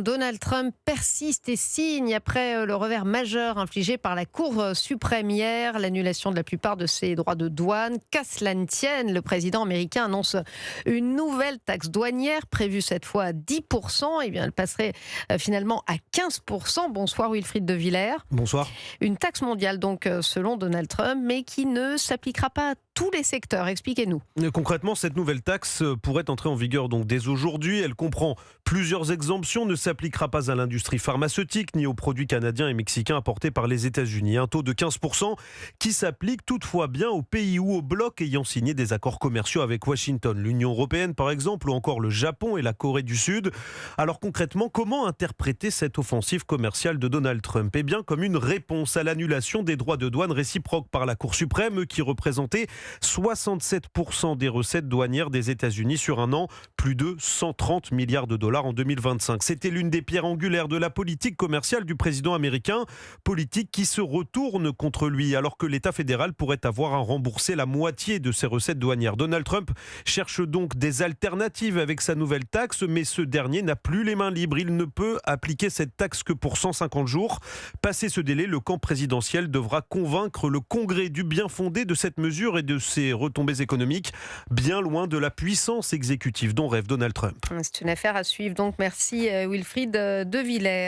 Donald Trump persiste et signe après le revers majeur infligé par la Cour suprême hier, l'annulation de la plupart de ses droits de douane. Qu'à cela ne tienne, le président américain annonce une nouvelle taxe douanière prévue cette fois à 10%. Eh bien, elle passerait finalement à 15%. Bonsoir Wilfried de Villers. Bonsoir. Une taxe mondiale donc selon Donald Trump, mais qui ne s'appliquera pas à tous les secteurs. Expliquez-nous. Concrètement, cette nouvelle taxe pourrait entrer en vigueur donc dès aujourd'hui. Elle comprend plusieurs exemptions, ne s'appliquera pas à l'industrie pharmaceutique ni aux produits canadiens et mexicains importés par les États-Unis. Un taux de 15% qui s'applique toutefois bien aux pays ou aux blocs ayant signé des accords commerciaux avec Washington, l'Union européenne par exemple, ou encore le Japon et la Corée du Sud. Alors concrètement, comment interpréter cette offensive commerciale de Donald Trump ? Eh bien, comme une réponse à l'annulation des droits de douane réciproques par la Cour suprême qui représentait 67% des recettes douanières des États-Unis sur un an, plus de 130 milliards de dollars en 2025. C'était l'une des pierres angulaires de la politique commerciale du président américain, politique qui se retourne contre lui alors que l'État fédéral pourrait avoir à rembourser la moitié de ses recettes douanières. Donald Trump cherche donc des alternatives avec sa nouvelle taxe, mais ce dernier n'a plus les mains libres. Il ne peut appliquer cette taxe que pour 150 jours. Passé ce délai, le camp présidentiel devra convaincre le Congrès du bien fondé de cette mesure et de ses retombées économiques, bien loin de la puissance exécutive dont rêve Donald Trump. C'est une affaire à suivre donc. Merci Wilfried de Villers.